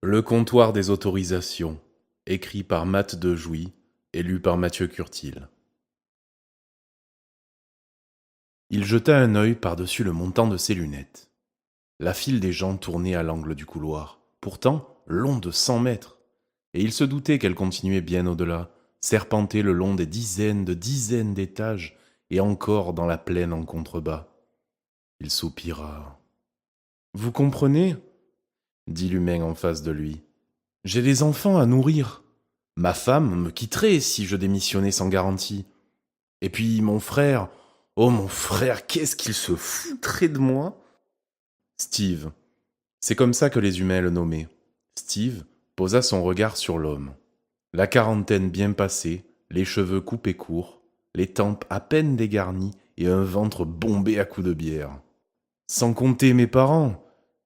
Le comptoir des autorisations, écrit par Matt Dejouy et lu par Mathieu Curtil. Il jeta un œil par-dessus le montant de ses lunettes. La file des gens tournait à l'angle du couloir, pourtant long de 100 mètres, et il se doutait qu'elle continuait bien au-delà, serpentait le long des dizaines d'étages, et encore dans la plaine en contrebas. Il soupira. « Vous comprenez ?» dit l'humain en face de lui. « J'ai des enfants à nourrir. Ma femme me quitterait si je démissionnais sans garantie. Et puis mon frère, oh mon frère, qu'est-ce qu'il se foutrait de moi ?» Steve. C'est comme ça que les humains le nommaient. Steve posa son regard sur l'homme. La quarantaine bien passée, les cheveux coupés courts, les tempes à peine dégarnies et un ventre bombé à coups de bière. Sans compter mes parents.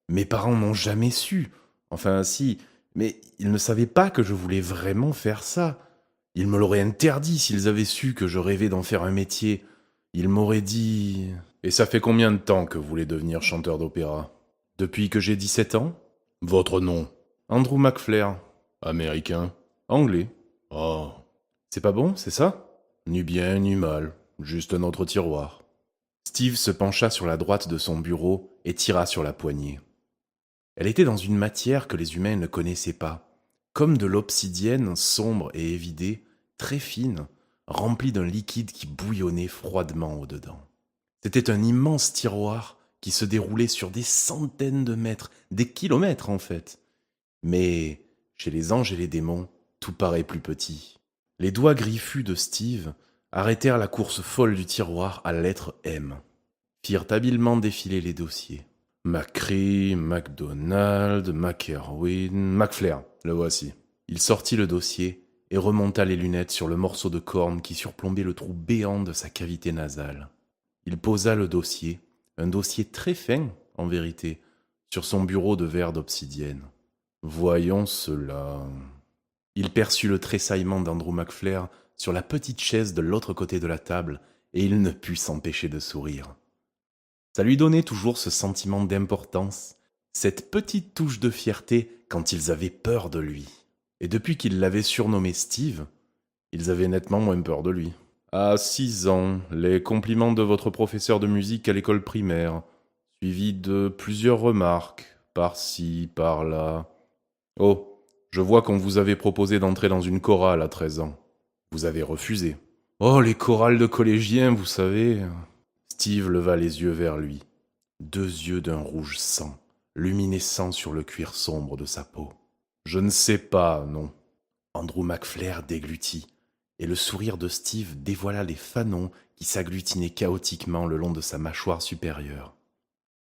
Mes parents n'ont jamais su. Enfin, si, mais ils ne savaient pas que je voulais vraiment faire ça. Ils me l'auraient interdit s'ils avaient su que je rêvais d'en faire un métier. Ils m'auraient dit... Et ça fait combien de temps que vous voulez devenir chanteur d'opéra ? Depuis que j'ai 17 ans ? Votre nom ? Andrew McFlair. Américain ? Anglais. Oh. C'est pas bon, c'est ça ? Ni bien ni mal, juste un autre tiroir. Steve se pencha sur la droite de son bureau et tira sur la poignée. Elle était dans une matière que les humains ne connaissaient pas, comme de l'obsidienne sombre et évidée, très fine, remplie d'un liquide qui bouillonnait froidement au-dedans. C'était un immense tiroir qui se déroulait sur des centaines de mètres, des kilomètres en fait. Mais chez les anges et les démons, tout paraît plus petit. Les doigts griffus de Steve arrêtèrent la course folle du tiroir à la lettre M. Firent habilement défiler les dossiers. McCree, MacDonald, McErwin, McFlair, le voici. Il sortit le dossier et remonta les lunettes sur le morceau de corne qui surplombait le trou béant de sa cavité nasale. Il posa le dossier, un dossier très fin, en vérité, sur son bureau de verre d'obsidienne. Voyons cela. Il perçut le tressaillement d'Andrew McFlair sur la petite chaise de l'autre côté de la table, et il ne put s'empêcher de sourire. Ça lui donnait toujours ce sentiment d'importance, cette petite touche de fierté quand ils avaient peur de lui. Et depuis qu'ils l'avaient surnommé Steve, ils avaient nettement moins peur de lui. À 6 ans, les compliments de votre professeur de musique à l'école primaire, suivis de plusieurs remarques, par-ci, par-là. Oh, je vois qu'on vous avait proposé d'entrer dans une chorale à 13 ans. Vous avez refusé. Oh, les chorales de collégiens, vous savez. Steve leva les yeux vers lui. 2 yeux d'un rouge sang, luminescents sur le cuir sombre de sa peau. Je ne sais pas, non. Andrew McFlair déglutit, et le sourire de Steve dévoila les fanons qui s'agglutinaient chaotiquement le long de sa mâchoire supérieure.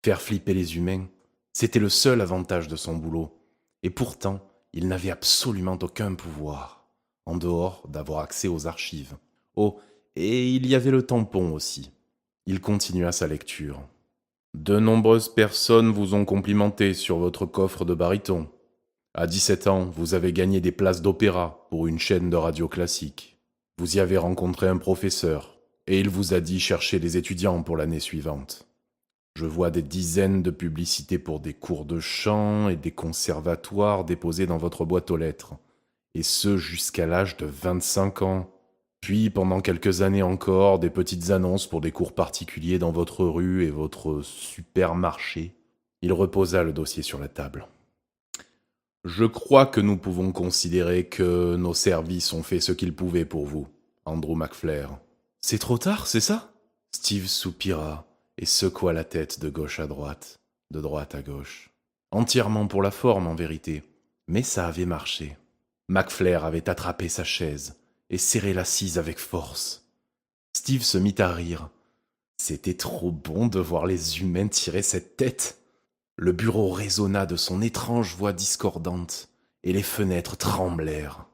Faire flipper les humains, c'était le seul avantage de son boulot, et pourtant, il n'avait absolument aucun pouvoir, en dehors d'avoir accès aux archives. Oh, et il y avait le tampon aussi. Il continua sa lecture. De nombreuses personnes vous ont complimenté sur votre coffre de baryton. À 17 ans, vous avez gagné des places d'opéra pour une chaîne de radio classique. Vous y avez rencontré un professeur, et il vous a dit chercher des étudiants pour l'année suivante. Je vois des dizaines de publicités pour des cours de chant et des conservatoires déposés dans votre boîte aux lettres, et ce jusqu'à l'âge de 25 ans. Puis, pendant quelques années encore, des petites annonces pour des cours particuliers dans votre rue et votre supermarché. Il reposa le dossier sur la table. Je crois que nous pouvons considérer que nos services ont fait ce qu'ils pouvaient pour vous, Andrew McFlair. C'est trop tard, c'est ça ? Steve soupira et secoua la tête de gauche à droite, de droite à gauche. Entièrement pour la forme, en vérité, mais ça avait marché. McFlair avait attrapé sa chaise et serré l'assise avec force. Steve se mit à rire. C'était trop bon de voir les humains tirer cette tête. Le bureau résonna de son étrange voix discordante, et les fenêtres tremblèrent.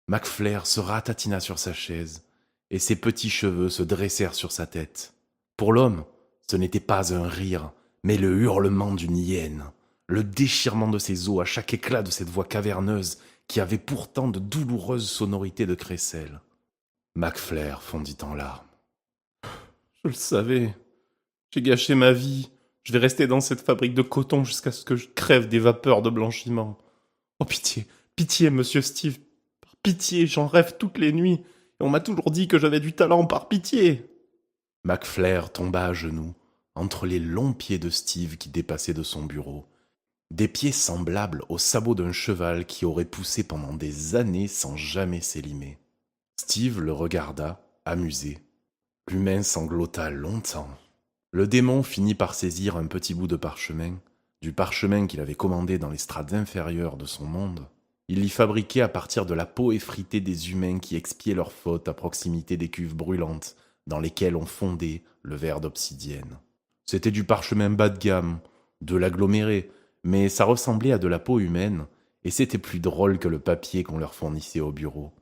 McFlair se ratatina sur sa chaise, et ses petits cheveux se dressèrent sur sa tête. Pour l'homme, ce n'était pas un rire, mais le hurlement d'une hyène, le déchirement de ses os à chaque éclat de cette voix caverneuse qui avait pourtant de douloureuses sonorités de crécelle. McFlair fondit en larmes. Je le savais. J'ai gâché ma vie. Je vais rester dans cette fabrique de coton jusqu'à ce que je crève des vapeurs de blanchiment. Oh pitié, pitié, monsieur Steve. Par pitié, j'en rêve toutes les nuits. Et on m'a toujours dit que j'avais du talent, par pitié. McFlair tomba à genoux, entre les longs pieds de Steve qui dépassaient de son bureau. Des pieds semblables aux sabots d'un cheval qui aurait poussé pendant des années sans jamais s'élimer. Steve le regarda, amusé. L'humain sanglota longtemps. Le démon finit par saisir un petit bout de parchemin, du parchemin qu'il avait commandé dans les strates inférieures de son monde. Il l'y fabriquait à partir de la peau effritée des humains qui expiaient leurs fautes à proximité des cuves brûlantes dans lesquelles on fondait le verre d'obsidienne. C'était du parchemin bas de gamme, de l'aggloméré, mais ça ressemblait à de la peau humaine, et c'était plus drôle que le papier qu'on leur fournissait au bureau.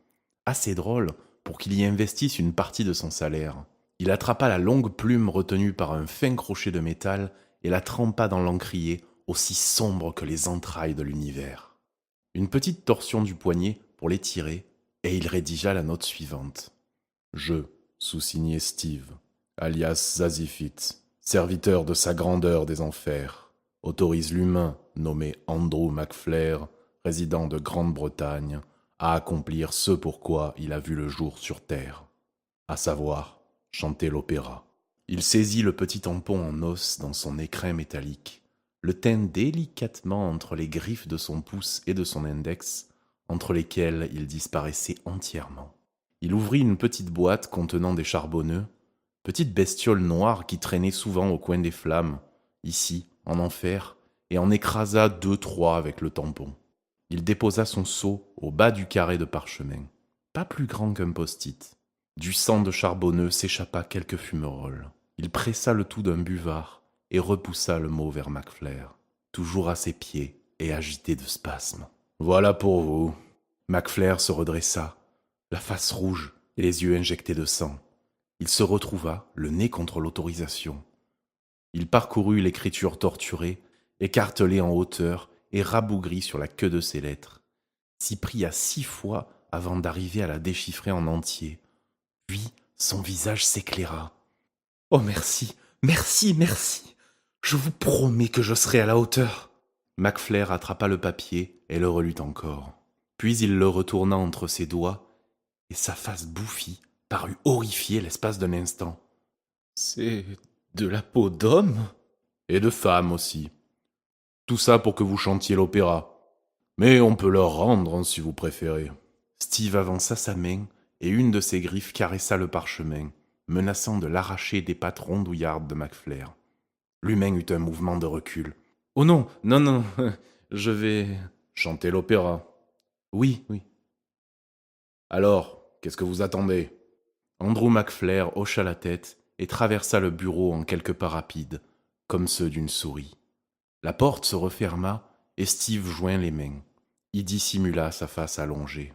Assez drôle pour qu'il y investisse une partie de son salaire. Il attrapa la longue plume retenue par un fin crochet de métal et la trempa dans l'encrier aussi sombre que les entrailles de l'univers. Une petite torsion du poignet pour l'étirer, et il rédigea la note suivante. Je, sous-signé Steve, alias Zazifit, serviteur de sa grandeur des enfers, autorise l'humain nommé Andrew McFlair, résident de Grande-Bretagne, à accomplir ce pourquoi il a vu le jour sur Terre, à savoir chanter l'opéra. Il saisit le petit tampon en os dans son écrin métallique, le tint délicatement entre les griffes de son pouce et de son index, entre lesquelles il disparaissait entièrement. Il ouvrit une petite boîte contenant des charbonneux, petite bestiole noire qui traînait souvent au coin des flammes, ici, en enfer, et en écrasa 2-3 avec le tampon. Il déposa son seau au bas du carré de parchemin, pas plus grand qu'un post-it. Du sang de charbonneux s'échappa quelques fumerolles. Il pressa le tout d'un buvard et repoussa le mot vers McFlair, toujours à ses pieds et agité de spasmes. Voilà pour vous. McFlair se redressa, la face rouge et les yeux injectés de sang. Il se retrouva, le nez contre l'autorisation. Il parcourut l'écriture torturée, écartelée en hauteur et rabougrie sur la queue de ses lettres. S'y pria 6 fois avant d'arriver à la déchiffrer en entier. Puis son visage s'éclaira. « Oh merci, merci, merci. Je vous promets que je serai à la hauteur. » McFlair attrapa le papier et le relut encore. Puis il le retourna entre ses doigts et sa face bouffie parut horrifiée l'espace d'un instant. « C'est de la peau d'homme ?» « Et de femme aussi. Tout ça pour que vous chantiez l'opéra. Mais on peut leur rendre si vous préférez. » Steve avança sa main et une de ses griffes caressa le parchemin, menaçant de l'arracher des pattes rondouillardes de McFlair. L'humain eut un mouvement de recul. « Oh non, non, non, je vais... » « Chanter l'opéra. »« Oui, oui. »« Alors, qu'est-ce que vous attendez ?» Andrew McFlair hocha la tête et traversa le bureau en quelques pas rapides, comme ceux d'une souris. La porte se referma et Steve joint les mains. Y dissimula sa face allongée.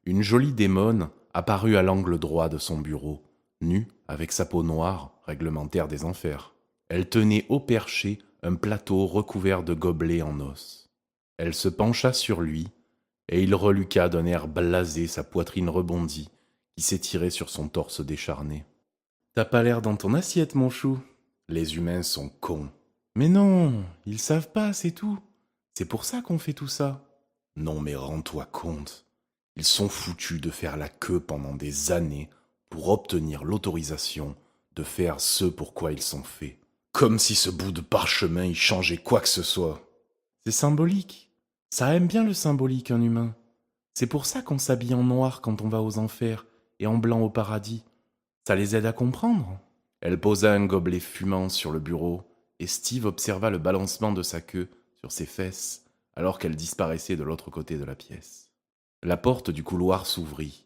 Une jolie démone apparut à l'angle droit de son bureau, nue, avec sa peau noire, réglementaire des enfers. Elle tenait au perché un plateau recouvert de gobelets en os. Elle se pencha sur lui, et il reluqua d'un air blasé sa poitrine rebondie qui s'étirait sur son torse décharné. « T'as pas l'air dans ton assiette, mon chou. Les humains sont cons. » « Mais non, ils savent pas, c'est tout. C'est pour ça qu'on fait tout ça. » « Non, mais rends-toi compte. Ils sont foutus de faire la queue pendant des années pour obtenir l'autorisation de faire ce pour quoi ils sont faits. Comme si ce bout de parchemin y changeait quoi que ce soit. » « C'est symbolique. Ça aime bien le symbolique, un humain. C'est pour ça qu'on s'habille en noir quand on va aux enfers et en blanc au paradis. Ça les aide à comprendre. » Elle posa un gobelet fumant sur le bureau et Steve observa le balancement de sa queue sur ses fesses alors qu'elle disparaissait de l'autre côté de la pièce. La porte du couloir s'ouvrit.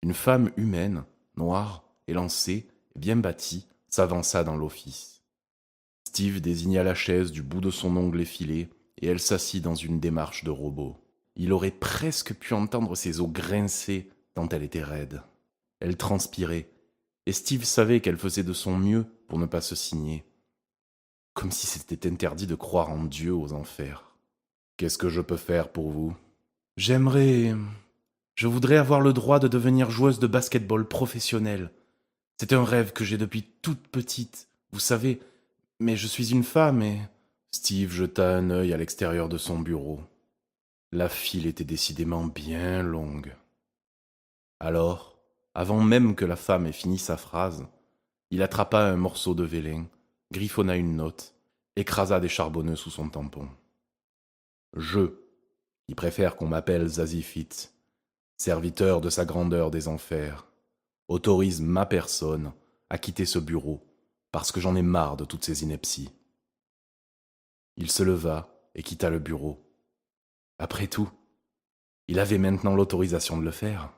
Une femme humaine, noire, élancée et bien bâtie, s'avança dans l'office. Steve désigna la chaise du bout de son ongle effilé et elle s'assit dans une démarche de robot. Il aurait presque pu entendre ses os grincer tant elle était raide. Elle transpirait, et Steve savait qu'elle faisait de son mieux pour ne pas se signer. Comme si c'était interdit de croire en Dieu aux enfers. « Qu'est-ce que je peux faire pour vous ?»« Je voudrais avoir le droit de devenir joueuse de basket-ball professionnelle. C'est un rêve que j'ai depuis toute petite, vous savez, mais je suis une femme et... » Steve jeta un œil à l'extérieur de son bureau. La file était décidément bien longue. Alors, avant même que la femme ait fini sa phrase, il attrapa un morceau de vélin, griffonna une note, écrasa des charbonneux sous son tampon. Je, qui préfère qu'on m'appelle Zazifit, serviteur de sa grandeur des enfers, autorise ma personne à quitter ce bureau parce que j'en ai marre de toutes ces inepties. Il se leva et quitta le bureau. Après tout, il avait maintenant l'autorisation de le faire.